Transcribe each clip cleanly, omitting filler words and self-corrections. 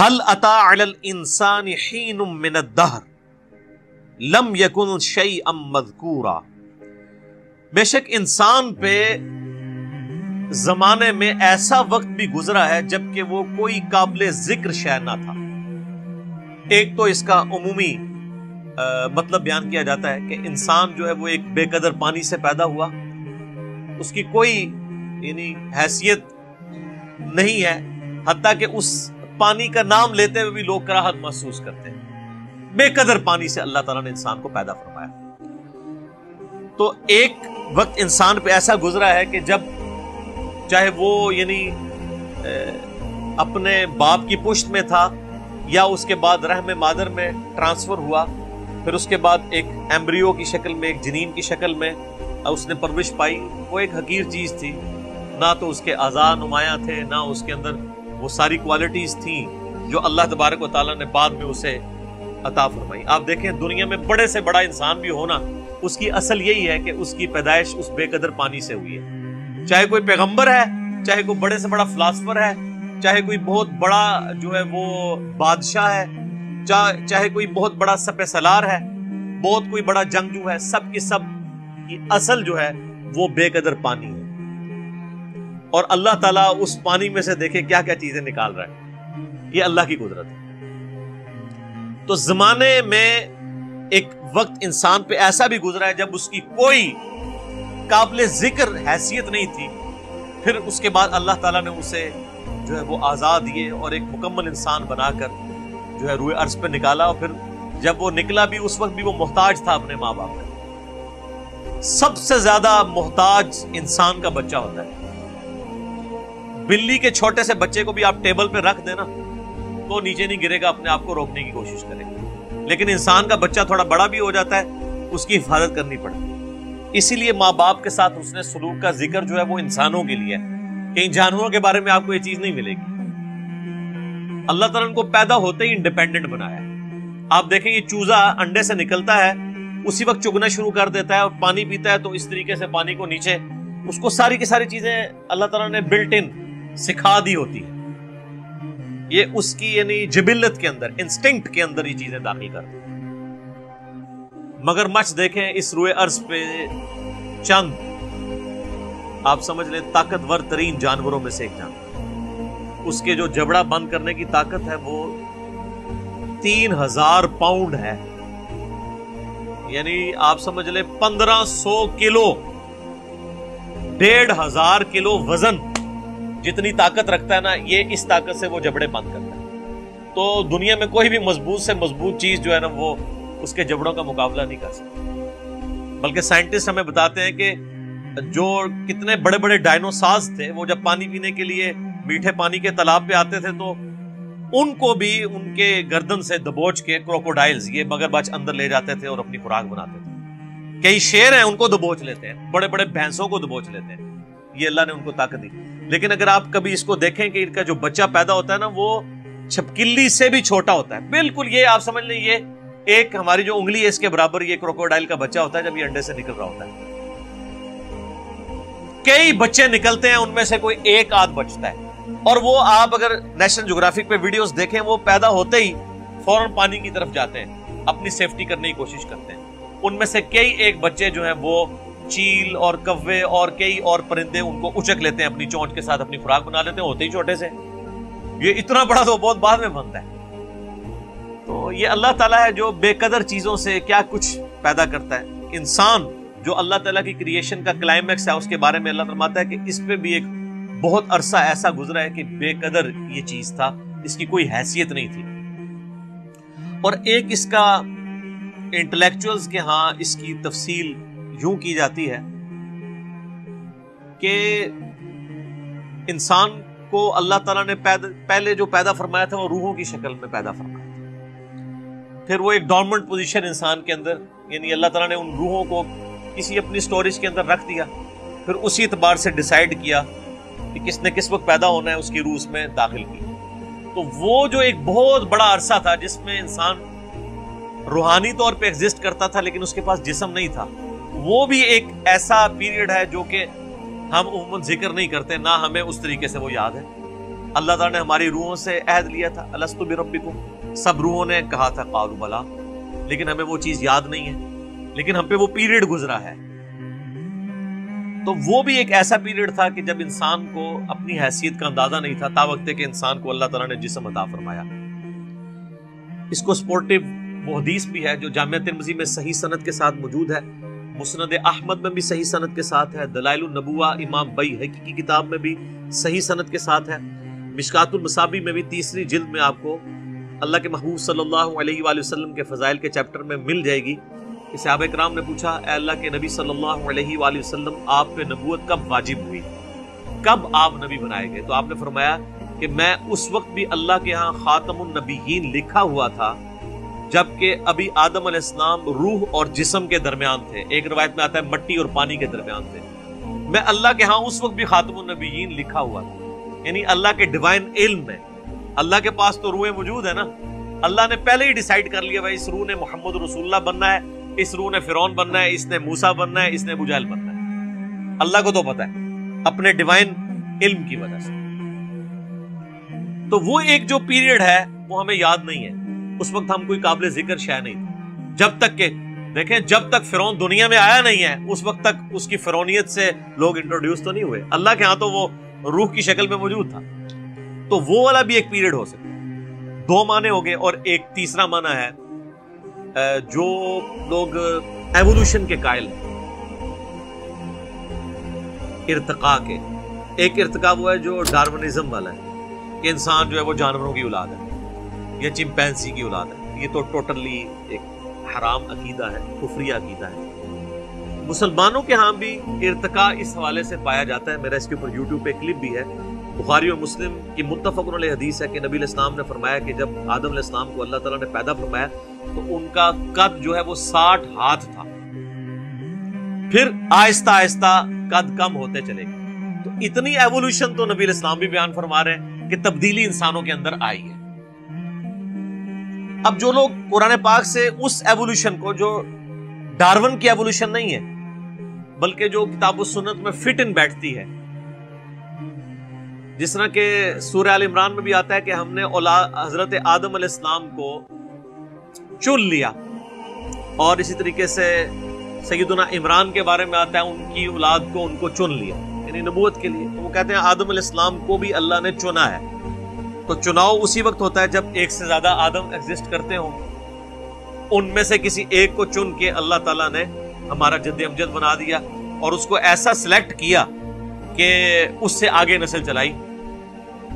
هل أتى على الإنسان حين من الدهر لم يكن شيئا مذكورا. بے شک انسان پہ زمانے میں ایسا وقت بھی گزرا ہے جبکہ وہ کوئی قابل ذکر شے نہ تھا. ایک تو اس کا عمومی مطلب بیان کیا جاتا ہے کہ انسان جو ہے وہ ایک بے قدر پانی سے پیدا ہوا، اس کی کوئی یعنی حیثیت نہیں ہے، حتیٰ کہ اس پانی کا نام لیتے ہوئے بھی لوگ کراہت محسوس کرتے ہیں. بے قدر پانی سے اللہ تعالیٰ نے انسان کو پیدا فرمایا. تو ایک وقت انسان پہ ایسا گزرا ہے کہ جب چاہے وہ یعنی اپنے باپ کی پشت میں تھا یا اس کے بعد رحم مادر میں ٹرانسفر ہوا، پھر اس کے بعد ایک ایمبریو کی شکل میں، ایک جنین کی شکل میں اس نے پرورش پائی. وہ ایک حقیر چیز تھی، نہ تو اس کے اعضاء نمایاں تھے، نہ اس کے اندر وہ ساری کوالٹیز تھیں جو اللہ تبارک و تعالیٰ نے بعد میں اسے عطا فرمائی. آپ دیکھیں دنیا میں بڑے سے بڑا انسان بھی ہونا، اس کی اصل یہی ہے کہ اس کی پیدائش اس بے قدر پانی سے ہوئی ہے. چاہے کوئی پیغمبر ہے، چاہے کوئی بڑے سے بڑا فلاسفر ہے، چاہے کوئی بہت بڑا جو ہے وہ بادشاہ ہے، چاہے کوئی بہت بڑا سپہ سالار ہے، بہت کوئی بڑا جنگجو ہے، سب کی سب کی اصل جو ہے وہ بے قدر پانی ہے. اور اللہ تعالیٰ اس پانی میں سے دیکھے کیا کیا چیزیں نکال رہا ہے. یہ اللہ کی قدرت ہے. تو زمانے میں ایک وقت انسان پہ ایسا بھی گزرا ہے جب اس کی کوئی قابل ذکر حیثیت نہیں تھی. پھر اس کے بعد اللہ تعالیٰ نے اسے جو ہے وہ آزاد دیے اور ایک مکمل انسان بنا کر جو ہے روئے عرض پہ نکالا. اور پھر جب وہ نکلا بھی اس وقت بھی وہ محتاج تھا اپنے ماں باپ کا. سب سے زیادہ محتاج انسان کا بچہ ہوتا ہے. بلی کے چھوٹے سے بچے کو بھی آپ ٹیبل پہ رکھ دینا تو نیچے نہیں گرے گا، اپنے آپ کو روکنے کی کوشش کرے گا. لیکن انسان کا بچہ تھوڑا بڑا بھی ہو جاتا ہے، اس کی حفاظت کرنی پڑتی ہے. اسی لیے ماں باپ کے ساتھ اس نے سلوک کا ذکر جو ہے وہ انسانوں کے لیے ہے. کہیں جانوروں کے بارے میں آپ کو یہ چیز نہیں ملے گی. اللہ تعالیٰ نے کو پیدا ہوتے ہی انڈیپینڈنٹ بنایا ہے. آپ دیکھیں یہ چوزا انڈے سے نکلتا ہے، اسی وقت چگنا شروع کر دیتا ہے اور پانی پیتا ہے تو اس طریقے سے پانی کو نیچے اس کو ساری کی ساری چیزیں اللہ تعالیٰ نے بلٹ ان سکھا دی ہوتی ہے. یہ اس کی یعنی جبلت کے اندر، انسٹنکٹ کے اندر یہ چیزیں داخل کرتی ہیں. مگر مچھ دیکھیں اس روئے ارض پہ چند آپ سمجھ لیں طاقتور ترین جانوروں میں سے ایک جانور، اس کے جو جبڑا بند کرنے کی طاقت ہے وہ 3000 پاؤنڈ ہے. یعنی آپ سمجھ لیں 1500 کلو، 1500 کلو وزن جتنی طاقت رکھتا ہے نا، یہ اس طاقت سے وہ جبڑے بند کرتا ہے. تو دنیا میں کوئی بھی مضبوط سے مضبوط چیز جو ہے نا وہ اس کے جبڑوں کا مقابلہ نہیں کر سکتی. بلکہ سائنٹسٹ ہمیں بتاتے ہیں کہ جو کتنے بڑے بڑے ڈائنوسارز تھے وہ جب پانی پینے کے لیے میٹھے پانی کے تالاب پہ آتے تھے تو ان کو بھی ان کے گردن سے دبوچ کے کروکوڈائلز یہ مگرمچھ اندر لے جاتے تھے اور اپنی خوراک بناتے تھے. کئی شیر ہیں ان کو دبوچ لیتے ہیں، بڑے بڑے بھینسوں کو دبوچ لیتے ہیں. یہ اللہ نے ان کو طاقت دی. لیکن اگر آپ کبھی اس کو دیکھیں کہ ان کا جو بچہ پیدا ہوتا ہے نا وہ چھپکلی سے بھی چھوٹا ہوتا ہے. بالکل یہ آپ سمجھ لیں یہ ایک ہماری جو انگلی ہے اس کے برابر یہ کروکوڈائل کا بچہ ہوتا ہے جب یہ انڈے سے نکل رہا ہوتا ہے. کئی بچے نکلتے ہیں، ان میں سے کوئی ایک آدھ بچتا ہے. اور وہ آپ اگر نیشنل جغرافک پہ ویڈیوز دیکھیں وہ پیدا ہوتے ہی فوراً پانی کی طرف جاتے ہیں، اپنی سیفٹی کرنے کی کوشش کرتے ہیں. ان میں سے کئی ایک بچے جو ہیں وہ چیل اور کوے اور کئی اور پرندے ان کو اچک لیتے ہیں، اپنی چونچ کے ساتھ اپنی خوراک بنا لیتے ہیں ہوتے ہی چھوٹے سے. یہ اتنا بڑا تو بہت بعد میں بنتا ہے. تو یہ اللہ تعالیٰ ہے جو بے قدر چیزوں سے کیا کچھ پیدا کرتا ہے. انسان جو اللہ تعالیٰ کی کریشن کا کلائمیکس ہے اس کے بارے میں اللہ فرماتا ہے کہ اس پہ بھی ایک بہت عرصہ ایسا گزرا ہے کہ بے قدر یہ چیز تھا، اس کی کوئی حیثیت نہیں تھی. اور ایک اس کا انٹلیکچوئلز کے ہاں اس کی تفصیل یوں کی جاتی ہے کہ انسان کو اللہ تعالیٰ نے پہلے جو پیدا فرمایا تھا وہ روحوں کی شکل میں پیدا فرمایا تھا. پھر وہ ایک ڈورمنٹ پوزیشن انسان کے اندر، یعنی اللہ تعالیٰ نے ان روحوں کو کسی اپنی سٹوریج کے اندر رکھ دیا. پھر اسی اعتبار سے ڈیسائیڈ کیا کہ کس نے کس وقت پیدا ہونا ہے، اس کی روح اس میں داخل کی. تو وہ جو ایک بہت بڑا عرصہ تھا جس میں انسان روحانی طور پہ ایگزسٹ کرتا تھا لیکن اس کے پاس جسم نہیں تھا، وہ بھی ایک ایسا پیریڈ ہے جو کہ ہم عموماً ذکر نہیں کرتے، نہ ہمیں اس طریقے سے وہ یاد ہے. اللہ تعالیٰ نے ہماری روحوں سے عہد لیا تھا الستو بربکم، سب روحوں نے کہا تھا قالوا بلا، لیکن ہمیں وہ چیز یاد نہیں ہے، لیکن ہم پہ وہ پیریڈ گزرا ہے۔ تو وہ بھی ایک ایسا پیریڈ تھا کہ جب انسان کو اپنی حیثیت کا اندازہ نہیں تھا، تا وقت کہ انسان کو اللہ تعالیٰ نے جسم عطا فرمایا۔ اس کو سپورٹیو وہ حدیث بھی ہے جو جامعہ ترمذی میں صحیح سند کے ساتھ موجود ہے، مسند احمد میں بھی صحیح سند کے ساتھ ہے، دلائل النبوہ امام بیہقی کی کتاب میں بھی صحیح سند کے ساتھ ہے، مشکات المصابی میں بھی تیسری جلد میں آپ کو اللہ کے محبوب صلی اللہ علیہ وآلہ وسلم کے فضائل کے چیپٹر میں مل جائے گی۔ کہ صحابہ کرام نے پوچھا اے اللہ کے نبی صلی اللہ علیہ وآلہ وسلم آپ پہ نبوت کب واجب ہوئی، کب آپ نبی بنائے گئے؟ تو آپ نے فرمایا کہ میں اس وقت بھی اللہ کے ہاں خاتم النبیین لکھا ہوا تھا جبکہ ابھی آدم علیہ السلام روح اور جسم کے درمیان تھے، ایک روایت میں آتا ہے مٹی اور پانی کے درمیان تھے، میں اللہ کے ہاں اس وقت بھی خاتم النبیین لکھا ہوا تھا۔ یعنی اللہ کے ڈیوائن علم میں، اللہ کے پاس تو روحیں موجود ہے نا، اللہ نے پہلے ہی ڈیسائیڈ کر لیا بھائی اس روح نے محمد رسول اللہ بننا ہے، اس روح نے فرعون بننا ہے، اس نے موسیٰ بننا ہے، اس نے ابو جہل بننا ہے۔ اللہ کو تو پتا ہے اپنے ڈیوائن علم کی وجہ سے۔ تو وہ ایک جو پیریڈ ہے وہ ہمیں یاد نہیں ہے، اس وقت ہم کوئی قابل ذکر شے نہیں تھے، جب تک کہ دیکھیں جب تک فرعون دنیا میں آیا نہیں ہے اس وقت تک اس کی فرعونیت سے لوگ انٹروڈیوس تو نہیں ہوئے، اللہ کے ہاں تو وہ روح کی شکل میں موجود تھا۔ تو وہ والا بھی ایک پیریڈ ہو سکتا ہے۔ دو معنی ہو گئے، اور ایک تیسرا معنی ہے جو لوگ ایوولوشن کے قائل ہیں، ارتقاء کے۔ ایک ارتقاء وہ ہے جو ڈارونزم والا ہے کہ انسان جو ہے وہ جانوروں کی اولاد ہے یا چمپینزی کی اولاد ہے، یہ تو ٹوٹلی ایک حرام عقیدہ ہے، کفری عقیدہ ہے۔ مسلمانوں کے ہاں بھی ارتقاء اس حوالے سے پایا جاتا ہے، میرا اس کے اوپر یوٹیوب پہ کلپ بھی ہے، بخاری اور مسلم کی متفق علیہ حدیث ہے کہ نبی علیہ السلام نے فرمایا کہ جب آدم علیہ السلام کو اللہ تعالیٰ نے پیدا فرمایا تو ان کا قد جو ہے وہ 60 ہاتھ تھا، پھر آہستہ آہستہ قد کم ہوتے چلے گئے۔ تو اتنی ایوولوشن تو نبی علیہ السلام بھی بیان فرما رہے ہیں کہ تبدیلی انسانوں کے اندر آئی ہے۔ اب جو لوگ قرآن پاک سے اس ایوولوشن کو، جو ڈارون کی ایوولوشن نہیں ہے بلکہ جو کتاب و سنت میں فٹ ان بیٹھتی ہے، جس طرح کہ سورہ آل عمران میں بھی آتا ہے کہ ہم نے حضرت آدم علیہ السلام کو چن لیا، اور اسی طریقے سے سیدنا عمران کے بارے میں آتا ہے ان کی اولاد کو ان کو چن لیا، یعنی نبوت کے لیے۔ تو وہ کہتے ہیں آدم علیہ السلام کو بھی اللہ نے چنا ہے۔ تو چناؤ اسی وقت ہوتا ہے جب ایک سے زیادہ آدم ایگزسٹ کرتے ہوں، ان میں سے کسی ایک کو چن کے اللہ تعالیٰ نے ہمارا جد امجد بنا دیا اور اس کو ایسا سلیکٹ کیا کہ اس سے آگے نسل چلائی۔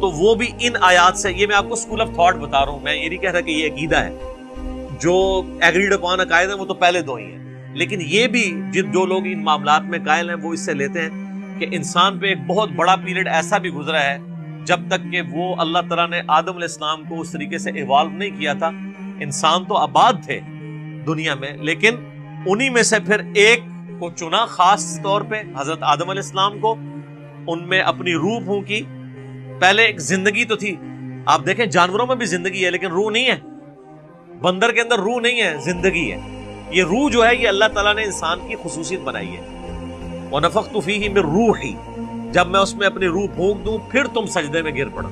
تو وہ بھی ان آیات سے، یہ میں آپ کو اسکول آف تھاٹ بتا رہا ہوں، میں یہ نہیں کہہ رہا کہ یہ عقیدہ ہے، جو ایگریڈ اپان عقائد ہیں وہ تو پہلے دو ہی ہیں، لیکن یہ بھی جو لوگ ان معاملات میں قائل ہیں وہ اس سے لیتے ہیں کہ انسان پہ ایک بہت بڑا پیریڈ ایسا بھی گزرا ہے جب تک کہ وہ اللہ تعالیٰ نے آدم علیہ السلام کو اس طریقے سے ایوالو نہیں کیا تھا۔ انسان تو آباد تھے دنیا میں، لیکن انہی میں سے پھر ایک کو چنا خاص طور پہ، حضرت آدم علیہ السلام کو، ان میں اپنی روح پھونکی۔ پہلے ایک زندگی تو تھی، آپ دیکھیں جانوروں میں بھی زندگی ہے لیکن روح نہیں ہے، بندر کے اندر روح نہیں ہے، زندگی ہے۔ یہ روح جو ہے یہ اللہ تعالیٰ نے انسان کی خصوصیت بنائی ہے۔ وَنَفَخْتُ فِيهِ مِن رُوحِي، جب میں اس میں اپنی روح پھونک دوں پھر تم سجدے میں گر پڑنا۔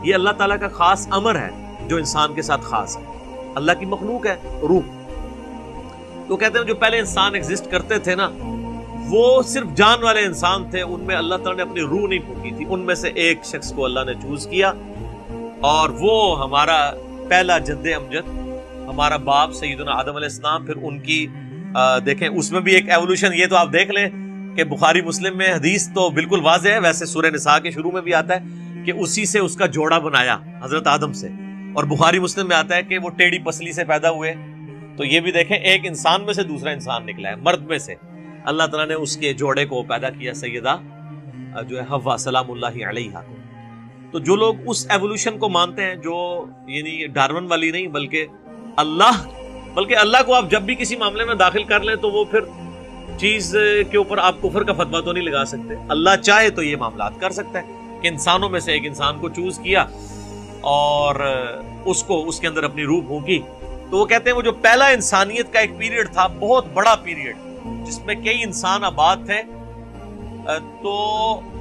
یہ اللہ تعالیٰ کا خاص امر ہے جو انسان کے ساتھ خاص ہے، اللہ کی مخلوق ہے روح۔ تو کہتے ہیں جو پہلے انسان ایگزسٹ کرتے تھے نا، وہ صرف جان والے انسان تھے، ان میں اللہ تعالیٰ نے اپنی روح نہیں پھونکی تھی، ان میں سے ایک شخص کو اللہ نے چوز کیا، اور وہ ہمارا پہلا جد امجد، ہمارا باپ سیدنا آدم علیہ السلام۔ پھر ان کی دیکھیں اس میں بھی ایک ایوولوشن، یہ تو آپ دیکھ لیں کہ بخاری مسلم میں حدیث تو بالکل واضح ہے، ویسے سورہ نساء کے شروع میں بھی آتا ہے کہ اسی سے اس کا جوڑا بنایا حضرت آدم سے، اور بخاری مسلم میں آتا ہے کہ وہ ٹیڑھی پسلی سے پیدا ہوئے۔ تو یہ بھی دیکھیں ایک انسان میں سے دوسرا انسان نکلا ہے، مرد میں سے اللہ تعالیٰ نے اس کے جوڑے کو پیدا کیا، سیدہ جو ہے حوا سلام اللہ علیہا کو۔ تو جو لوگ اس ایوولوشن کو مانتے ہیں، جو یعنی ڈارون والی نہیں بلکہ اللہ کو آپ جب بھی کسی معاملے میں داخل کر لیں تو وہ پھر چیز کے اوپر آپ کفر کا فتویٰ تو نہیں لگا سکتے۔ اللہ چاہے تو یہ معاملات کر سکتا ہے کہ انسانوں میں سے ایک انسان کو چوز کیا اور اس کو اس کے اندر اپنی روح پھونکی۔ تو وہ کہتے ہیں وہ جو پہلا انسانیت کا ایک پیریڈ تھا، بہت بڑا پیریڈ، جس میں کئی انسان آباد تھے، تو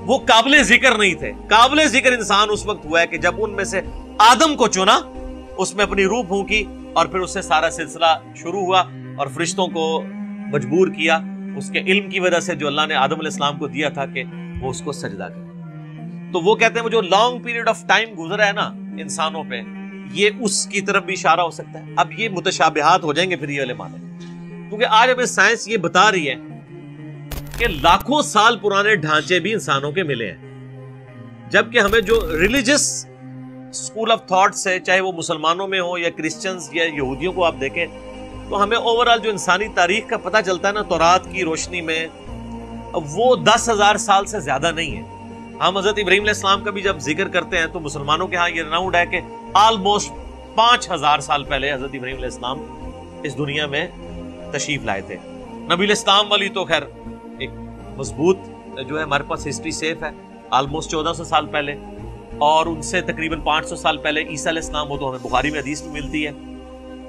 وہ قابل ذکر نہیں تھے. قابل ذکر انسان اس وقت ہوا ہے کہ جب ان میں سے آدم کو چنا, اس میں اپنی روح پھونکی, اور پھر اس سے سارا سلسلہ شروع ہوا, اور فرشتوں کو مجبور کیا اس کے علم کی وجہ سے جو اللہ نے آدم علیہ السلام کو دیا تھا کہ وہ اس کو سجدہ کرے. تو وہ کہتے ہیں وہ جو لانگ پیریڈ آف ٹائم گزرا ہے نا انسانوں پہ, یہ اس کی طرف بھی اشارہ ہو سکتا ہے. اب یہ متشابہات ہو جائیں گے پھر یہ والے معنی, کیونکہ آج ہمیں سائنس یہ بتا رہی ہے کہ لاکھوں سال پرانے ڈھانچے بھی انسانوں کے ملے ہیں, جبکہ ہمیں جو ریلیجس اسکول آف تھاٹ سے, چاہے وہ مسلمانوں میں ہو یا کرسچنز یا یہودیوں کو آپ دیکھیں, تو ہمیں اوورآل جو انسانی تاریخ کا پتہ چلتا ہے نا تورات کی روشنی میں, وہ 10,000 سال سے زیادہ نہیں ہے. ہم حضرت ابراہیم علیہ السلام کا بھی جب ذکر کرتے ہیں تو مسلمانوں کے ہاں یہ راؤنڈ ہے کہ آلموسٹ 5,000 سال پہلے حضرت ابراہیم علیہ السلام اس دنیا میں تشریف لائے تھے. نبی علیہ السلام والی تو خیر ایک مضبوط جو ہے ہمارے پاس ہسٹری سیف ہے, آلموسٹ 1400 سال پہلے, اور ان سے تقریباً 500 سال پہلے عیسیٰ علیہ السلام, وہ تو ہمیں بخاری میں حدیث میں ملتی ہے.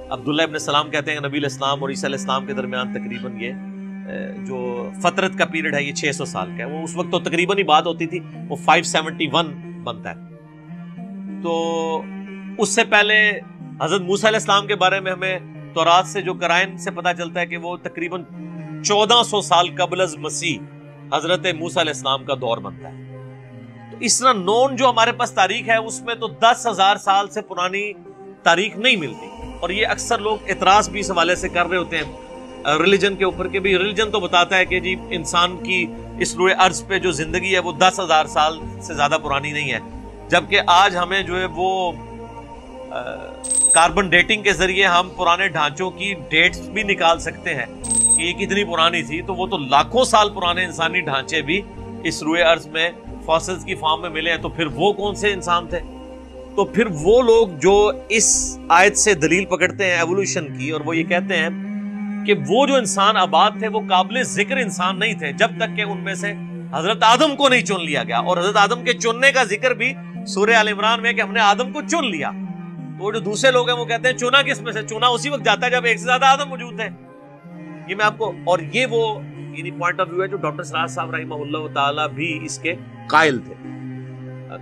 عبداللہ ابن سلام کہتے ہیں کہ نبی علیہ السلام اور عیسیٰ علیہ السلام کے درمیان تقریباً یہ جو فترت کا پیریڈ ہے یہ 600 سال کا ہے. وہ اس وقت تو تقریباً ہی بات ہوتی تھی, وہ 571 بنتا ہے. تو اس سے پہلے حضرت موسیٰ علیہ السلام کے بارے میں ہمیں تورات سے جو قرائن سے پتہ چلتا ہے کہ وہ تقریباً 1400 سال قبل از مسیح حضرت موسیٰ علیہ السلام کا دور بنتا ہے. تو اس طرح نون جو ہمارے پاس تاریخ ہے اس میں تو 10,000 سال سے پرانی تاریخ نہیں ملتی, اور یہ اکثر لوگ اعتراض بھی اس حوالے سے کر رہے ہوتے ہیں ریلیجن کے اوپر کہ بھی ریلیجن تو بتاتا ہے کہ جی انسان کی اس روئے ارض پہ جو زندگی ہے وہ 10,000 سال سے زیادہ پرانی نہیں ہے, جبکہ آج ہمیں جو ہے وہ کاربن ڈیٹنگ کے ذریعے ہم پرانے ڈھانچوں کی ڈیٹس بھی نکال سکتے ہیں کہ یہ کتنی پرانی تھی. تو وہ تو لاکھوں سال پرانے انسانی ڈھانچے بھی اس روئے ارض میں فاسلز کی فارم میں ملے ہیں, تو پھر وہ کون سے انسان تھے؟ تو پھر وہ لوگ جو اس آیت سے دلیل پکڑتے ہیں ایوولوشن کی, اور وہ یہ کہتے ہیں کہ وہ جو انسان آباد تھے وہ قابل ذکر انسان نہیں تھے جب تک کہ ان میں سے حضرت آدم کو نہیں چن لیا گیا. اور حضرت آدم کے چننے کا ذکر بھی سورہ آل عمران میں کہ ہم نے آدم کو چن لیا. تو وہ جو دوسرے لوگ ہیں وہ کہتے ہیں چنا کس میں سے؟ چنا اسی وقت جاتا ہے جب ایک سے زیادہ آدم موجود ہے. یہ میں آپ کو, اور یہ وہ یعنی پوائنٹ آف ویو ہے جو ڈاکٹر سراج صاحب رحمہ اللہ تعالی بھی اس کے قائل تھے.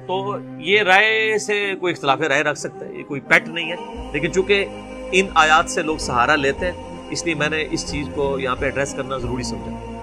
تو یہ رائے سے کوئی اختلاف رائے رکھ سکتا ہے, یہ کوئی پیٹ نہیں ہے, لیکن چونکہ ان آیات سے لوگ سہارا لیتے ہیں اس لیے میں نے اس چیز کو یہاں پہ ایڈریس کرنا ضروری سمجھا.